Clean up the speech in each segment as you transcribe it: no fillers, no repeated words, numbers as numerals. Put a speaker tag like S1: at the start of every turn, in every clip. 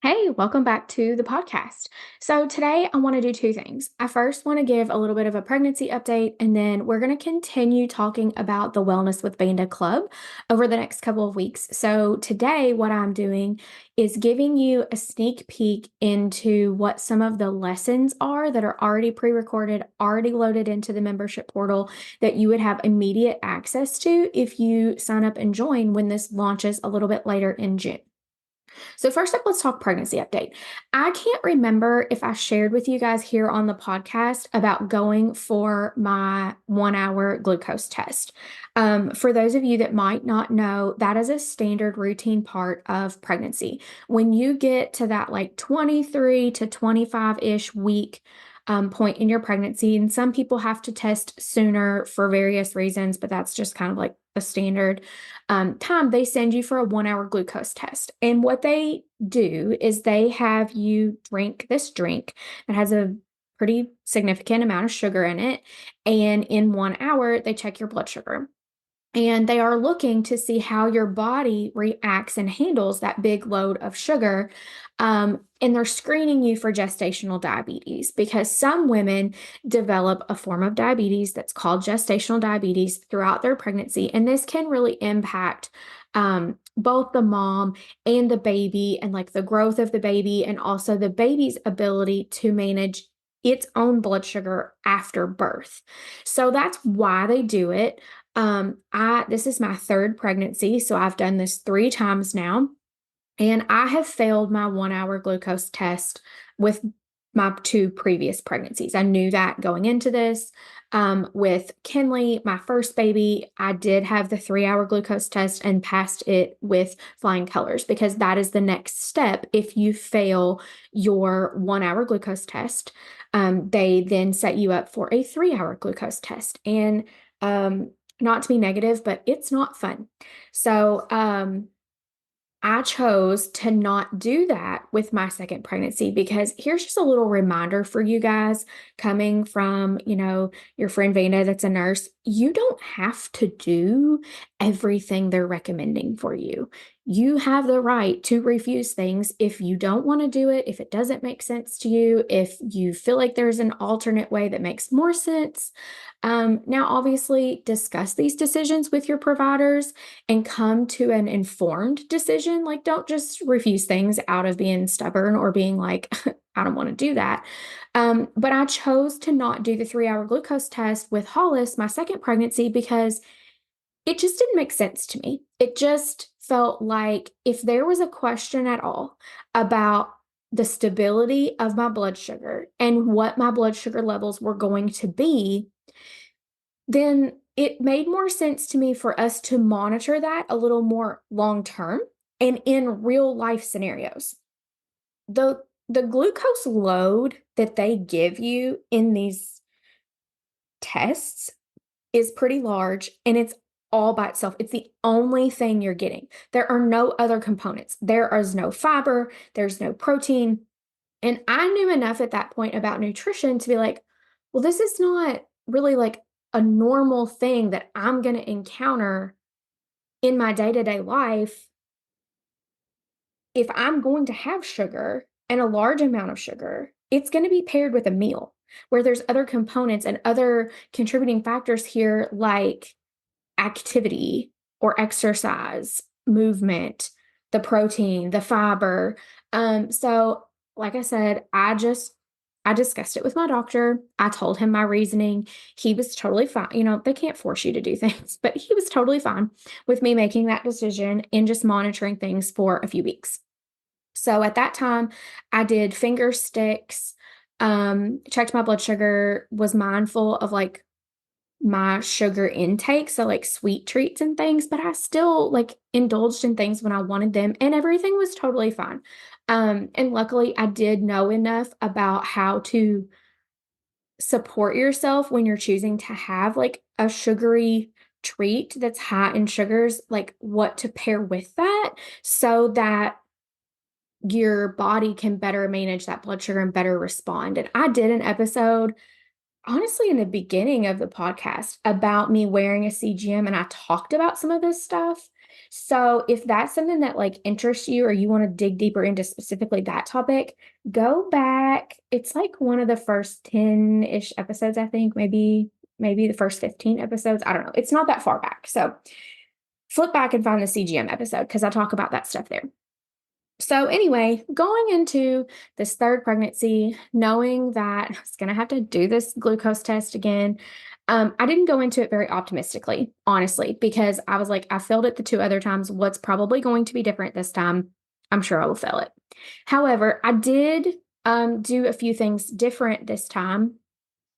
S1: Hey, welcome back to the podcast. So, today I want to do two things. I first want to give a little bit of a pregnancy update, and then we're going to continue talking about the Wellness with Vanda Club over the next couple of weeks. So, today, what I'm doing is giving you a sneak peek into what some of the lessons are that are already pre recorded, already loaded into the membership portal that you would have immediate access to if you sign up and join when this launches a little bit later in June. So, first up, let's talk pregnancy update. I can't remember if I shared with you guys here on the podcast about going for my 1 hour glucose test. For those of you that might not know, that is a standard routine part of pregnancy. When you get to that like 23 to 25-ish week point in your pregnancy, and some people have to test sooner for various reasons, but that's just kind of like the standard time, they send you for a 1 hour glucose test. And what they do is they have you drink this drink that has a pretty significant amount of sugar in it. And in 1 hour, they check your blood sugar. And they are looking to see how your body reacts and handles that big load of sugar. And they're screening you for gestational diabetes because some women develop a form of diabetes that's called gestational diabetes throughout their pregnancy. And this can really impact both the mom and the baby and like the growth of the baby and also the baby's ability to manage its own blood sugar after birth. So that's why they do it. I This is my third pregnancy, so I've done this 3 times now, and I have failed my 1 hour glucose test with my two previous pregnancies. I knew that going into this. With Kinley, my first baby, I did have the 3 hour glucose test and passed it with flying colors because that is the next step. If you fail your 1 hour glucose test, they then set you up for a 3 hour glucose test. And not to be negative, but it's not fun. So, I chose to not do that with my second pregnancy because here's just a little reminder for you guys coming from, your friend Vanda that's a nurse. You don't have to do everything they're recommending for you. You have the right to refuse things if you don't want to do it, if it doesn't make sense to you, if you feel like there's an alternate way that makes more sense. Now, obviously, discuss these decisions with your providers and come to an informed decision. Like, don't just refuse things out of being stubborn or being like, I don't want to do that. But I chose to not do the 3 hour glucose test with Hollis, my second pregnancy, because it just didn't make sense to me. It just felt like if there was a question at all about the stability of my blood sugar and what my blood sugar levels were going to be, then it made more sense to me for us to monitor that a little more long term and in real life scenarios. The glucose load that they give you in these tests is pretty large and it's all by itself. It's the only thing you're getting. There are no other components. There is no fiber, there's no protein. And I knew enough at that point about nutrition to be like, well, this is not really like a normal thing that I'm going to encounter in my day to day life. If I'm going to have sugar and a large amount of sugar, it's going to be paired with a meal where there's other components and other contributing factors here like activity or exercise, movement, the protein, the fiber. So like I said, I discussed it with my doctor. I told him my reasoning. He was totally fine. They can't force you to do things, but he was totally fine with me making that decision and just monitoring things for a few weeks. So at that time, I did finger sticks, checked my blood sugar, was mindful of like my sugar intake, so like sweet treats and things, but I still like indulged in things when I wanted them and everything was totally fine. And luckily I did know enough about how to support yourself when you're choosing to have like a sugary treat that's high in sugars, like what to pair with that so that your body can better manage that blood sugar and better respond. And I did an episode honestly in the beginning of the podcast about me wearing a CGM and I talked about some of this stuff. So if that's something that like interests you or you want to dig deeper into specifically that topic, go back. It's like one of the first 10-ish episodes, I think, maybe the first 15 episodes. I don't know. It's not that far back. So flip back and find the CGM episode because I talk about that stuff there. So, anyway, going into this third pregnancy, knowing that I was going to have to do this glucose test again, I didn't go into it very optimistically, honestly, because I was like, I failed it the two other times. What's probably going to be different this time? I'm sure I will fail it. However, I did do a few things different this time.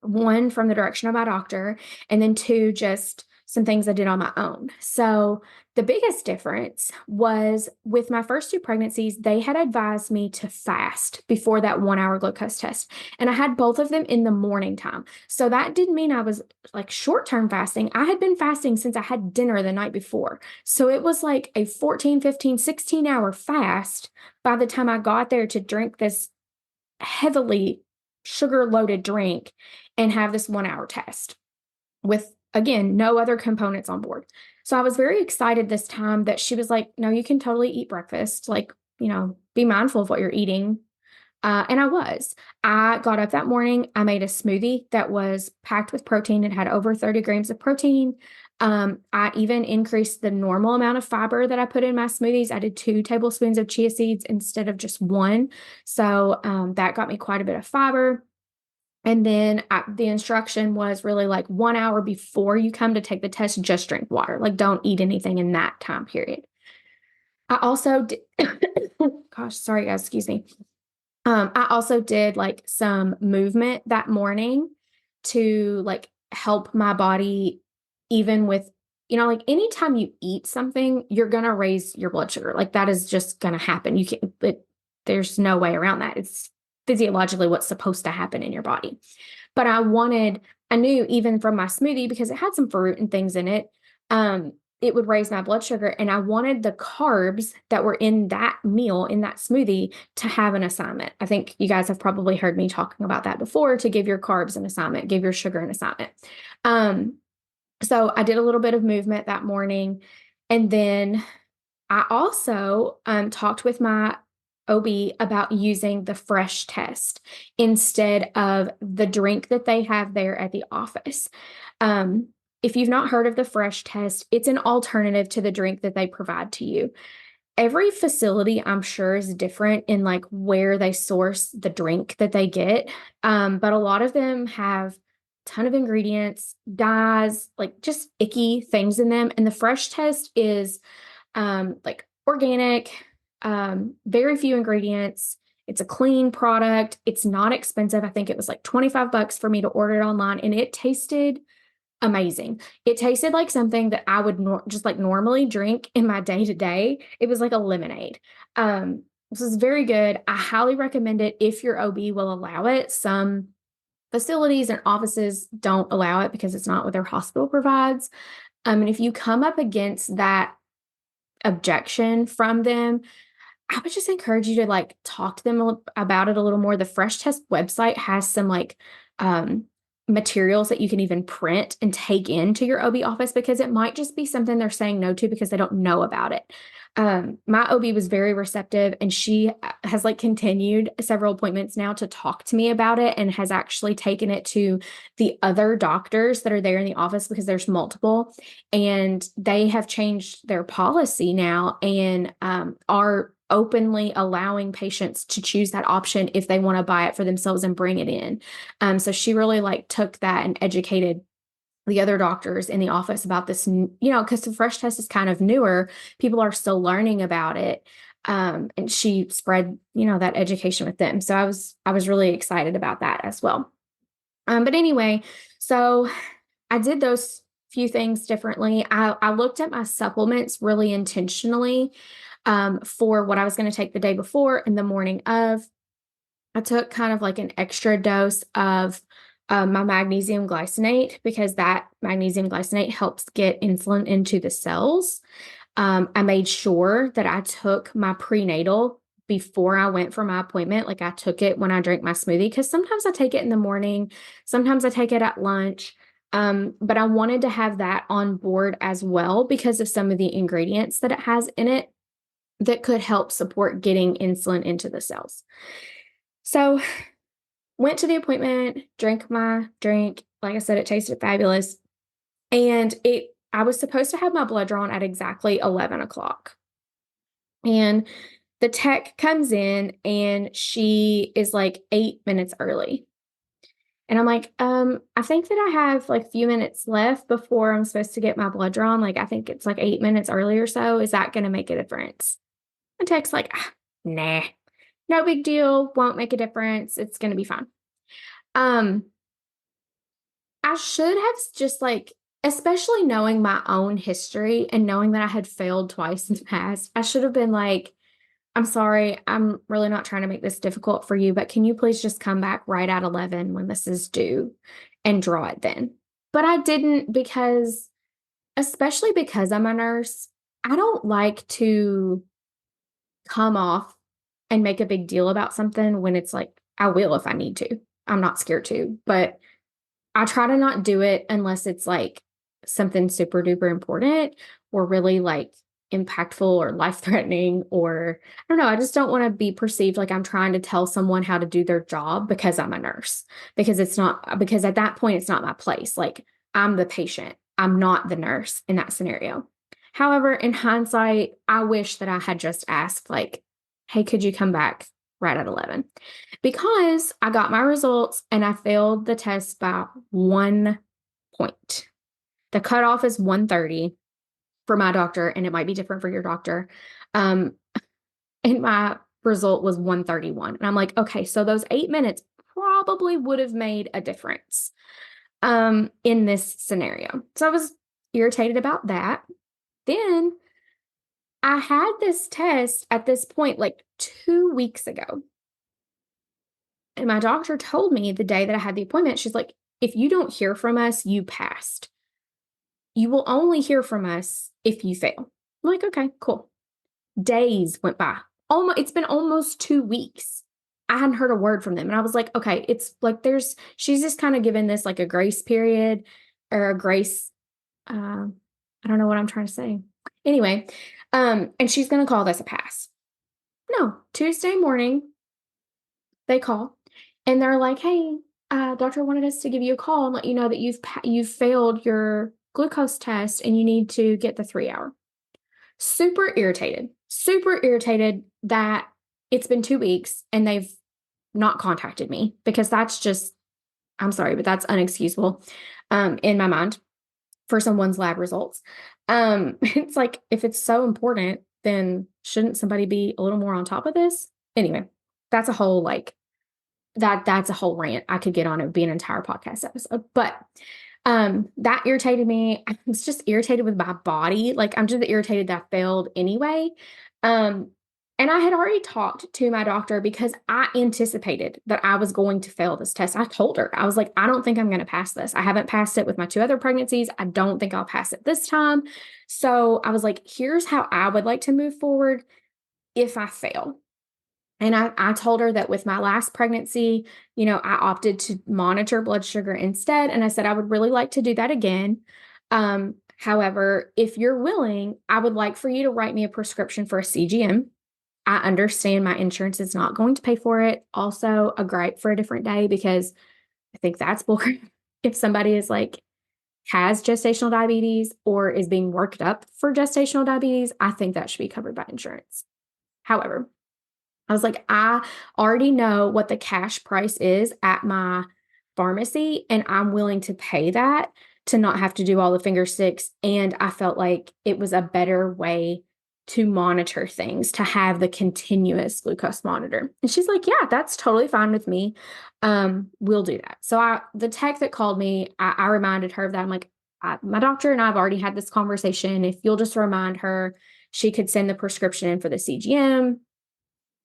S1: One, from the direction of my doctor, and then two, just some things I did on my own. So, the biggest difference was with my first two pregnancies, they had advised me to fast before that 1 hour glucose test. And I had both of them in the morning time. So, that didn't mean I was like short term fasting. I had been fasting since I had dinner the night before. So, it was like a 14, 15, 16-hour fast by the time I got there to drink this heavily sugar loaded drink and have this 1 hour test with, again, no other components on board. So I was very excited this time that she was like, no, you can totally eat breakfast. Like, be mindful of what you're eating. And I was. I got up that morning. I made a smoothie that was packed with protein. It had over 30 grams of protein. I even increased the normal amount of fiber that I put in my smoothies. I did 2 tablespoons of chia seeds instead of just one. So that got me quite a bit of fiber. And then the instruction was really like 1 hour before you come to take the test, just drink water. Like, don't eat anything in that time period. I also did, gosh, sorry guys, excuse me. I also did like some movement that morning to like help my body, even with, like anytime you eat something, you're going to raise your blood sugar. Like that is just going to happen. There's no way around that. It's physiologically what's supposed to happen in your body. But I knew even from my smoothie, because it had some fruit and things in it, it would raise my blood sugar. And I wanted the carbs that were in that meal, in that smoothie, to have an assignment. I think you guys have probably heard me talking about that before, to give your carbs an assignment, give your sugar an assignment. So I did a little bit of movement that morning. And then I also talked with my OB about using the fresh test instead of the drink that they have there at the office. If you've not heard of the fresh test, it's an alternative to the drink that they provide to you. Every facility, I'm sure, is different in like where they source the drink that they get. But a lot of them have a ton of ingredients, dyes, like just icky things in them. And the fresh test is like organic, very few ingredients. It's a clean product. It's not expensive. I think it was like $25 for me to order it online, and it tasted amazing. It tasted like something that I would just like normally drink in my day to day. It was like a lemonade. This is very good. I highly recommend it if your OB will allow it. Some facilities and offices don't allow it because it's not what their hospital provides. And if you come up against that objection from them, I would just encourage you to like talk to them about it a little more. The Fresh Test website has some like materials that you can even print and take into your OB office, because it might just be something they're saying no to because they don't know about it. My OB was very receptive, and she has like continued several appointments now to talk to me about it, and has actually taken it to the other doctors that are there in the office, because there's multiple, and they have changed their policy now and are openly allowing patients to choose that option if they want to buy it for themselves and bring it in. So she really like took that and educated the other doctors in the office about this, because the fresh test is kind of newer. People are still learning about it. And she spread, that education with them. So I was really excited about that as well. But anyway, so I did those few things differently. I looked at my supplements really intentionally for what I was going to take the day before and the morning of. I took kind of like an extra dose of my magnesium glycinate, because that magnesium glycinate helps get insulin into the cells. I made sure that I took my prenatal before I went for my appointment. Like I took it when I drank my smoothie, because sometimes I take it in the morning, sometimes I take it at lunch. But I wanted to have that on board as well because of some of the ingredients that it has in it that could help support getting insulin into the cells. So, went to the appointment, drank my drink. Like I said, it tasted fabulous. And I was supposed to have my blood drawn at exactly 11 o'clock. And the tech comes in and she is like 8 minutes early. And I'm like, I think that I have like a few minutes left before I'm supposed to get my blood drawn. Like, I think it's like 8 minutes early or so. Is that going to make a difference? And tech's like, nah, no big deal. Won't make a difference. It's going to be fine. Um, I should have just like, especially knowing my own history and knowing that I had failed twice in the past, I should have been like, I'm sorry, I'm really not trying to make this difficult for you, but can you please just come back right at 11 when this is due and draw it then? But I didn't because, especially because I'm a nurse, I don't like to come off and make a big deal about something when it's like, I will if I need to. I'm not scared to, but I try to not do it unless it's like something super duper important or really like impactful or life threatening, or I don't know. I just don't want to be perceived like I'm trying to tell someone how to do their job because I'm a nurse, because it's not, because at that point, it's not my place. Like, I'm the patient, I'm not the nurse in that scenario. However, in hindsight, I wish that I had just asked, like, hey, could you come back right at 11? Because I got my results and I failed the test by 1 point. The cutoff is 130 for my doctor, and it might be different for your doctor. Um, and my result was 131. And I'm like, okay, so those 8 minutes probably would have made a difference in this scenario. So I was irritated about that. Then I had this test at this point like 2 weeks ago. And my doctor told me the day that I had the appointment, she's like, if you don't hear from us, you passed. You will only hear from us if you fail. I'm like, okay, cool. Days went by. It's been almost 2 weeks. I hadn't heard a word from them. And I was like, okay, it's like she's just kind of given this like a grace period or a grace. I don't know what I'm trying to say. Anyway, and she's going to call this a pass. No, Tuesday morning, they call and they're like, hey, doctor wanted us to give you a call and let you know that you've failed your glucose test and you need to get the 3 hour. Super irritated that it's been 2 weeks and they've not contacted me, because that's just, I'm sorry, but that's unexcusable in my mind for someone's lab results. It's like, if it's so important, then shouldn't somebody be a little more on top of this? Anyway, that's a whole like that's a whole rant I could get on. It would be an entire podcast episode. But that irritated me. I was just irritated with my body. Like, I'm just irritated that I failed anyway. And I had already talked to my doctor because I anticipated that I was going to fail this test. I told her, I was like, I don't think I'm going to pass this. I haven't passed it with my 2 other pregnancies. I don't think I'll pass it this time. So I was like, here's how I would like to move forward if I fail. And I told her that with my last pregnancy, I opted to monitor blood sugar instead. And I said, I would really like to do that again. However, if you're willing, I would like for you to write me a prescription for a CGM. I understand my insurance is not going to pay for it. Also, a gripe for a different day, because I think that's bullcrap. If somebody is like, has gestational diabetes or is being worked up for gestational diabetes, I think that should be covered by insurance. However, I was like, I already know what the cash price is at my pharmacy, and I'm willing to pay that to not have to do all the finger sticks. And I felt like it was a better way to monitor things, to have the continuous glucose monitor. And she's like, yeah, that's totally fine with me. We'll do that. So the tech that called me, I reminded her of that. I'm like, my doctor and I have already had this conversation. If you'll just remind her, she could send the prescription in for the CGM.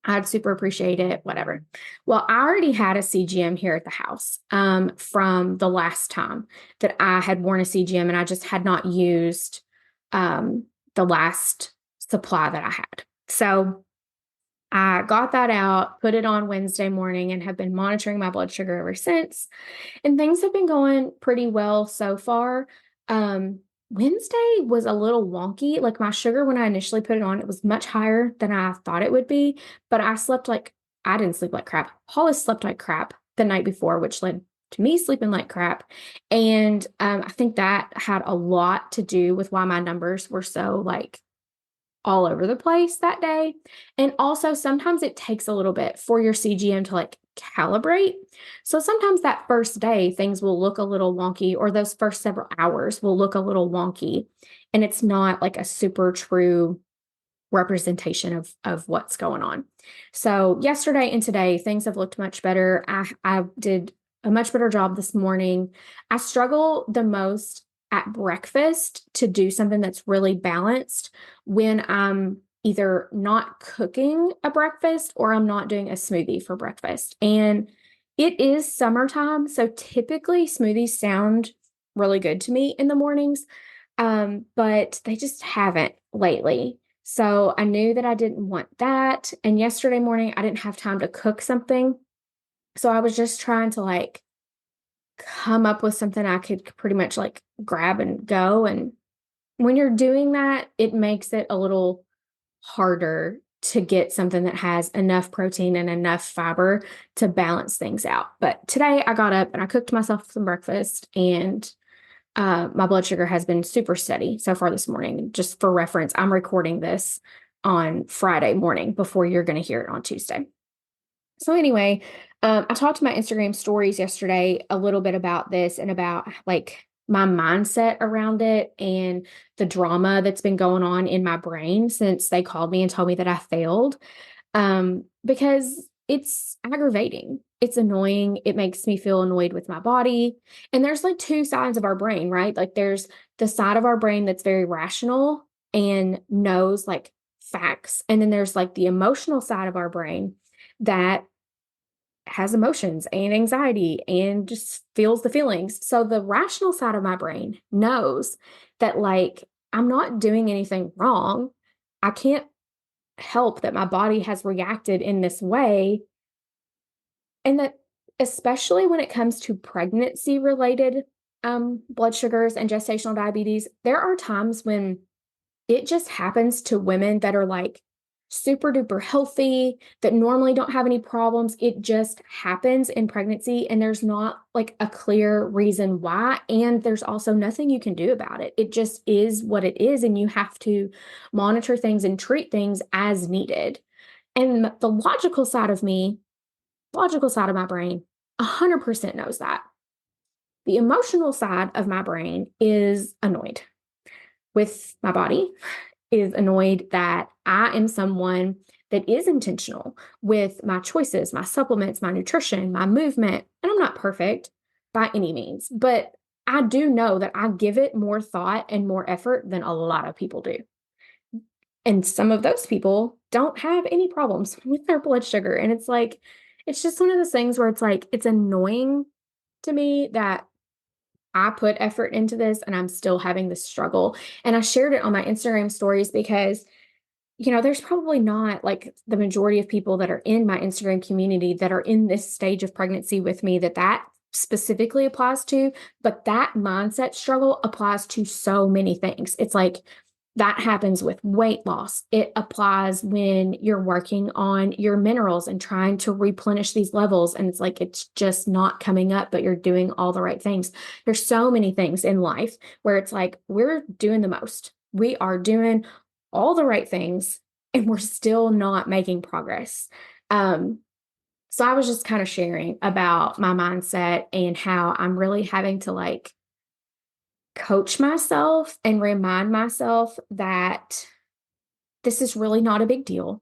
S1: I'd super appreciate it, whatever. Well, I already had a CGM here at the house from the last time that I had worn a CGM, and I just had not used the last supply that I had. So I got that out, put it on Wednesday morning, and have been monitoring my blood sugar ever since. And things have been going pretty well so far. Um, Wednesday was a little wonky. Like my sugar, when I initially put it on, it was much higher than I thought it would be. But I didn't sleep like crap. Hollis slept like crap the night before, which led to me sleeping like crap. And I think that had a lot to do with why my numbers were so like all over the place that day. And also, sometimes it takes a little bit for your CGM to like calibrate. So sometimes that first day, things will look a little wonky, or those first several hours will look a little wonky. And it's not like a super true representation of what's going on. So yesterday and today, things have looked much better. I did a much better job this morning. I struggle the most at breakfast to do something that's really balanced when I'm either not cooking a breakfast or I'm not doing a smoothie for breakfast. And it is summertime, so typically smoothies sound really good to me in the mornings, but they just haven't lately. So I knew that I didn't want that. And yesterday morning, I didn't have time to cook something. So I was just trying to like come up with something I could pretty much like grab and go. And when you're doing that, it makes it a little harder to get something that has enough protein and enough fiber to balance things out. But today I got up and I cooked myself some breakfast, and my blood sugar has been super steady so far this morning. Just for reference, I'm recording this on Friday morning before you're going to hear it on Tuesday. So anyway, I talked to my Instagram stories yesterday a little bit about this and about like my mindset around it and the drama that's been going on in my brain since they called me and told me that I failed. Because it's aggravating. It's annoying. It makes me feel annoyed with my body. And there's like two sides of our brain, right? Like there's the side of our brain that's very rational and knows like facts. And then there's like the emotional side of our brain that has emotions and anxiety and just feels the feelings. So the rational side of my brain knows that like I'm not doing anything wrong. I can't help that my body has reacted in this way. And that, especially when it comes to pregnancy related blood sugars and gestational diabetes, there are times when it just happens to women that are like super duper healthy, that normally don't have any problems. It just happens in pregnancy, and there's not like a clear reason why. And there's also nothing you can do about it. It just is what it is, and you have to monitor things and treat things as needed. And the logical side of my brain, 100% knows that. The emotional side of my brain is annoyed with my body, is annoyed that I am someone that is intentional with my choices, my supplements, my nutrition, my movement. And I'm not perfect by any means, but I do know that I give it more thought and more effort than a lot of people do. And some of those people don't have any problems with their blood sugar. And it's like, it's just one of those things where it's like, it's annoying to me that I put effort into this and I'm still having this struggle. And I shared it on my Instagram stories because, there's probably not like the majority of people that are in my Instagram community that are in this stage of pregnancy with me that specifically applies to, but that mindset struggle applies to so many things. It's like that happens with weight loss. It applies when you're working on your minerals and trying to replenish these levels. And it's like, it's just not coming up, but you're doing all the right things. There's so many things in life where it's like, we're doing the most. We are doing all the right things and we're still not making progress. So I was just kind of sharing about my mindset and how I'm really having to like coach myself and remind myself that this is really not a big deal.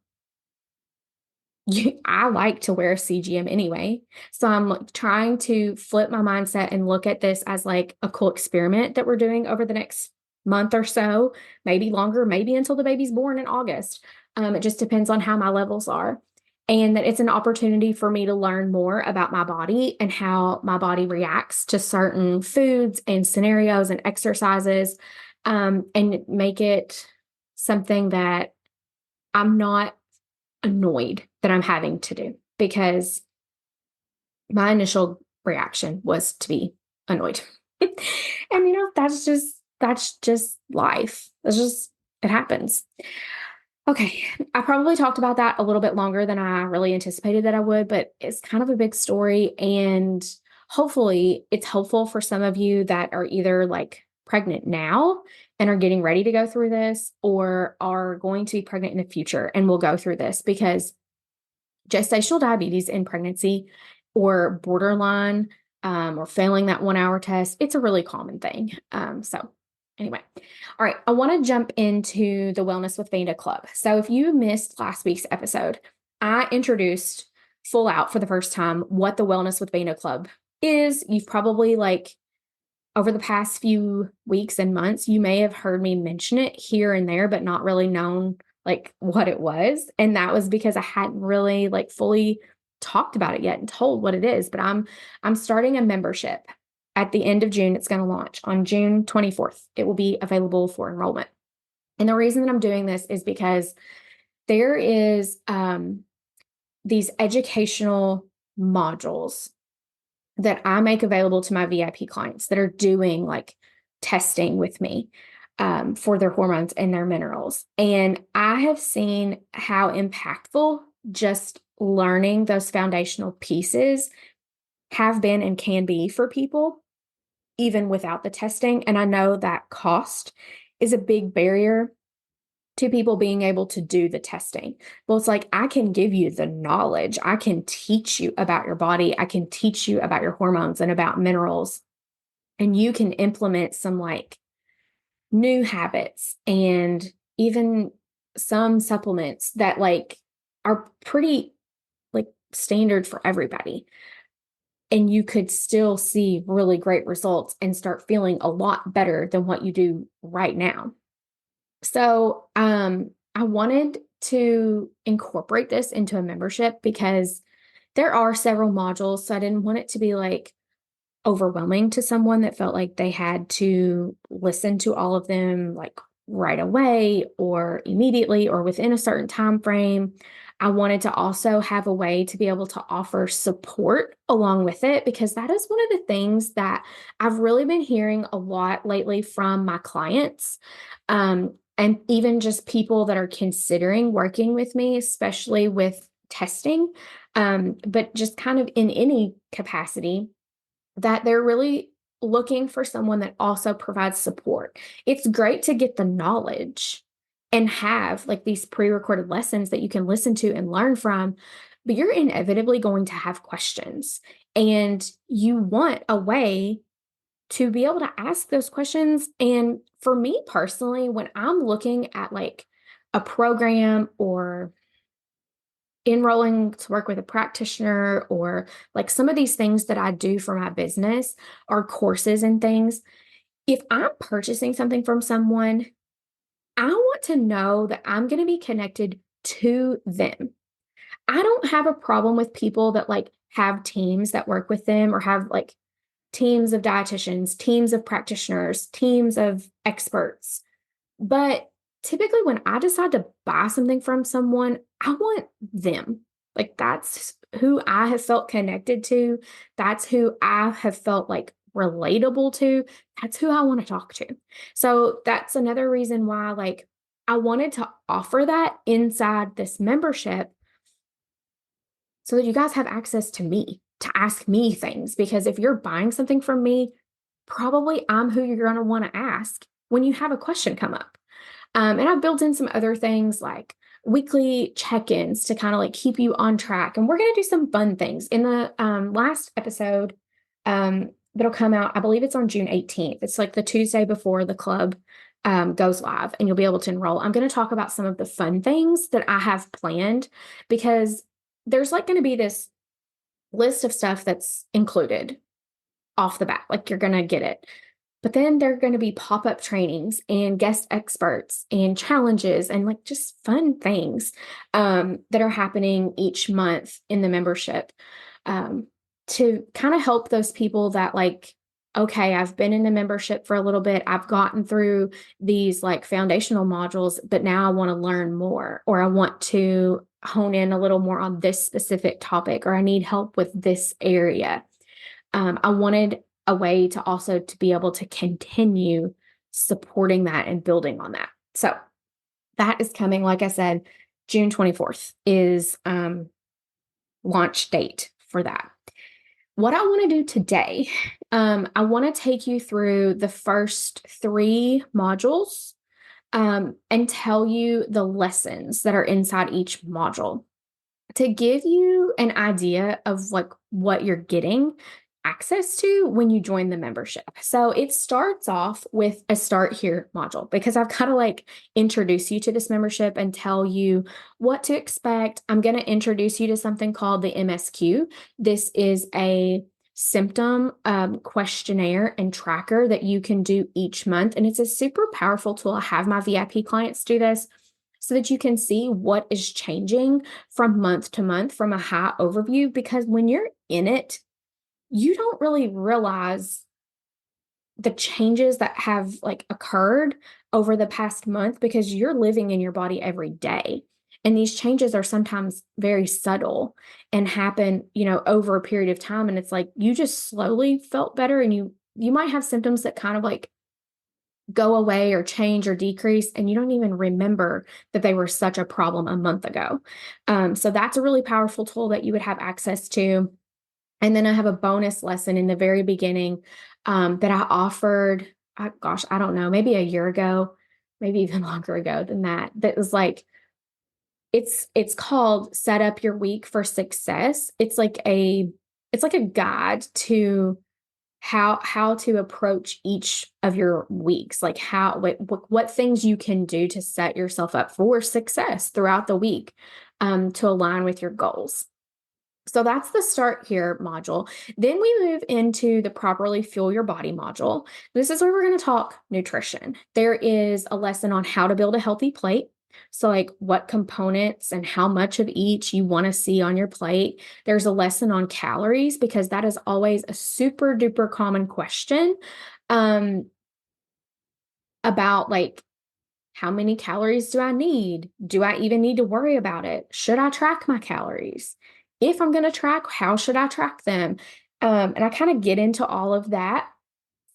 S1: I like to wear a CGM anyway. So I'm like trying to flip my mindset and look at this as like a cool experiment that we're doing over the next month or so, maybe longer, maybe until the baby's born in August. It just depends on how my levels are. And that it's an opportunity for me to learn more about my body and how my body reacts to certain foods and scenarios and exercises, and make it something that I'm not annoyed that I'm having to do because my initial reaction was to be annoyed. And that's just life. It happens. Okay. I probably talked about that a little bit longer than I really anticipated that I would, but it's kind of a big story. And hopefully it's helpful for some of you that are either like pregnant now and are getting ready to go through this or are going to be pregnant in the future and will go through this because gestational diabetes in pregnancy or borderline or failing that 1 hour test, it's a really common thing. Anyway, all right, I want to jump into the Wellness with Vanda Club. So if you missed last week's episode, I introduced full out for the first time what the Wellness with Vanda Club is. You've probably like over the past few weeks and months, you may have heard me mention it here and there, but not really known like what it was. And that was because I hadn't really like fully talked about it yet and told what it is. But I'm starting a membership at the end of June. It's going to launch on June 24th. It will be available for enrollment. And the reason that I'm doing this is because there is these educational modules that I make available to my VIP clients that are doing like testing with me for their hormones and their minerals. And I have seen how impactful just learning those foundational pieces have been and can be for people, even without the testing. And I know that cost is a big barrier to people being able to do the testing. Well, it's like, I can give you the knowledge. I can teach you about your body. I can teach you about your hormones and about minerals. And you can implement some like new habits and even some supplements that like are pretty like standard for everybody. And you could still see really great results and start feeling a lot better than what you do right now. So, I wanted to incorporate this into a membership because there are several modules. So I didn't want it to be like overwhelming to someone that felt like they had to listen to all of them like right away or immediately or within a certain time frame. I wanted to also have a way to be able to offer support along with it because that is one of the things that I've really been hearing a lot lately from my clients. And even just people that are considering working with me, especially with testing, but just kind of in any capacity that they're really looking for someone that also provides support. It's great to get the knowledge and have like these pre-recorded lessons that you can listen to and learn from, but you're inevitably going to have questions and you want a way to be able to ask those questions. And for me personally, when I'm looking at like a program or enrolling to work with a practitioner or like some of these things that I do for my business or courses and things, if I'm purchasing something from someone, I want to know that I'm going to be connected to them. I don't have a problem with people that like have teams that work with them or have like teams of dietitians, teams of practitioners, teams of experts. But typically, when I decide to buy something from someone, I want them. Like, that's who I have felt connected to. That's who I have felt like relatable to. That's who I want to talk to. So, that's another reason why, like, I wanted to offer that inside this membership so that you guys have access to me to ask me things. Because if you're buying something from me, probably I'm who you're going to want to ask when you have a question come up. And I've built in some other things like weekly check-ins to kind of like keep you on track. And we're going to do some fun things. In the last episode that'll come out, I believe it's on June 18th. It's like the Tuesday before the club goes live and you'll be able to enroll. I'm going to talk about some of the fun things that I have planned because there's like going to be this list of stuff that's included off the bat. Like you're going to get it. But then there are going to be pop-up trainings and guest experts and challenges and like just fun things that are happening each month in the membership to kind of help those people that like, okay, I've been in the membership for a little bit. I've gotten through these like foundational modules, but now I want to learn more or I want to hone in a little more on this specific topic, or I need help with this area. I wanted a way to also to be able to continue supporting that and building on that. So that is coming. Like I said, June 24th is launch date for that. What I want to do today, I want to take you through the first 3 modules and tell you the lessons that are inside each module to give you an idea of like what you're getting access to when you join the membership. So it starts off with a start here module because I've got to like introduce you to this membership and tell you what to expect. I'm going to introduce you to something called the MSQ. This is a symptom questionnaire and tracker that you can do each month. And it's a super powerful tool. I have my VIP clients do this so that you can see what is changing from month to month from a high overview. Because when you're in it, you don't really realize the changes that have like occurred over the past month because you're living in your body every day. And these changes are sometimes very subtle and happen, over a period of time. And it's like you just slowly felt better, and you might have symptoms that kind of like go away or change or decrease, and you don't even remember that they were such a problem a month ago. So that's a really powerful tool that you would have access to. And then I have a bonus lesson in the very beginning that I offered, I don't know, maybe a year ago, maybe even longer ago than that. That was like, it's called Set Up Your Week for Success. It's like a guide to how to approach each of your weeks, like what things you can do to set yourself up for success throughout the week to align with your goals. So that's the start here module. Then we move into the properly fuel your body module. This is where we're going to talk nutrition. There is a lesson on how to build a healthy plate. So like what components and how much of each you want to see on your plate. There's a lesson on calories because that is always a super duper common question about like, how many calories do I need? Do I even need to worry about it? Should I track my calories? If I'm going to track, how should I track them? And I kind of get into all of that.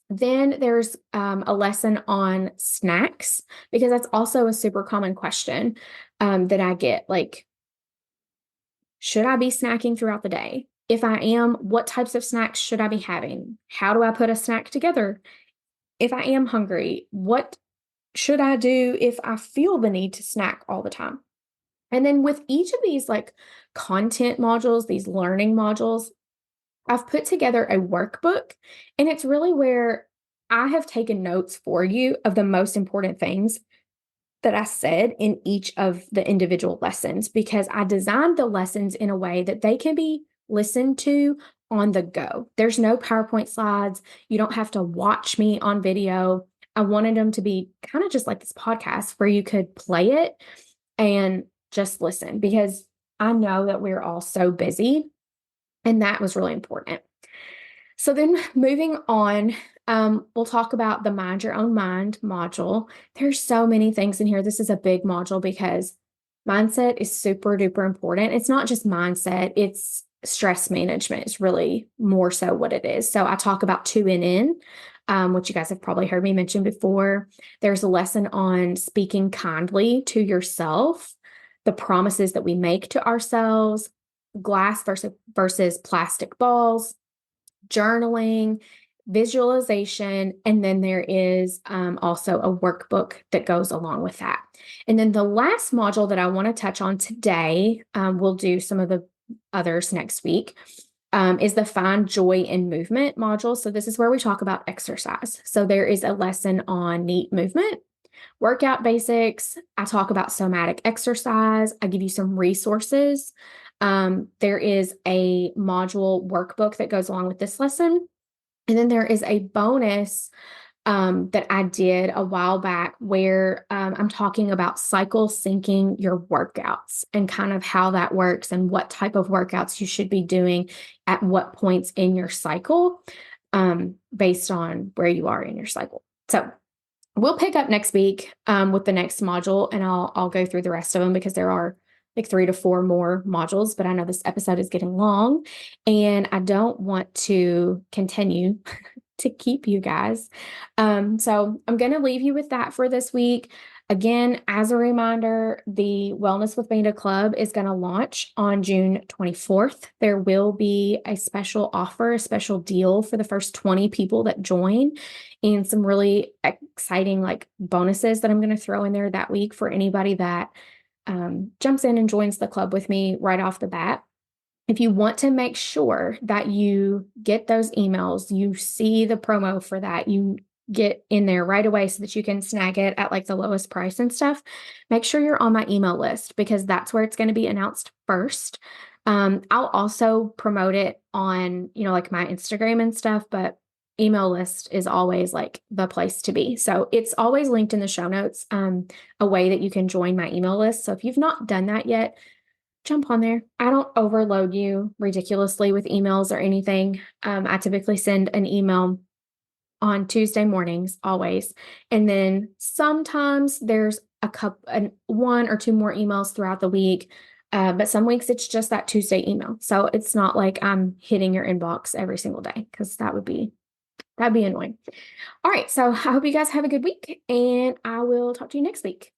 S1: Then there's a lesson on snacks because that's also a super common question that I get. Like, should I be snacking throughout the day? If I am, what types of snacks should I be having? How do I put a snack together? If I am hungry, what should I do if I feel the need to snack all the time? And then with each of these like content modules, these learning modules, I've put together a workbook, and it's really where I have taken notes for you of the most important things that I said in each of the individual lessons because I designed the lessons in a way that they can be listened to on the go. There's no PowerPoint slides. You don't have to watch me on video. I wanted them to be kind of just like this podcast where you could play it and just listen because I know that we're all so busy, and that was really important. So then moving on, we'll talk about the Mind Your Own Mind module. There's so many things in here. This is a big module because mindset is super duper important. It's not just mindset, it's stress management is really more so what it is. So I talk about 2NN, which you guys have probably heard me mention before. There's a lesson on speaking kindly to yourself, the promises that we make to ourselves, glass versus plastic balls, journaling, visualization, and then there is also a workbook that goes along with that. And then the last module that I want to touch on today, we'll do some of the others next week, is the Find Joy in Movement module. So this is where we talk about exercise. So there is a lesson on neat movement, workout basics. I talk about somatic exercise. I give you some resources. There is a module workbook that goes along with this lesson. And then there is a bonus that I did a while back where I'm talking about cycle syncing your workouts and kind of how that works and what type of workouts you should be doing at what points in your cycle based on where you are in your cycle. So we'll pick up next week with the next module, and I'll go through the rest of them because there are like 3 to 4 more modules, but I know this episode is getting long and I don't want to continue to keep you guys. So I'm going to leave you with that for this week. Again, as a reminder, the Wellness with Vanda Club is going to launch on June 24th. There will be a special offer, a special deal for the first 20 people that join, and some really exciting like bonuses that I'm going to throw in there that week for anybody that jumps in and joins the club with me right off the bat. If you want to make sure that you get those emails, you see the promo for that, you get in there right away so that you can snag it at like the lowest price and stuff, make sure you're on my email list because that's where it's going to be announced first. I'll also promote it on, like my Instagram and stuff, but email list is always like the place to be. So it's always linked in the show notes, a way that you can join my email list. So if you've not done that yet, jump on there. I don't overload you ridiculously with emails or anything. I typically send an email on Tuesday mornings, always. And then sometimes there's one or two more emails throughout the week. But some weeks it's just that Tuesday email. So it's not like I'm hitting your inbox every single day because that'd be annoying. All right. So I hope you guys have a good week and I will talk to you next week.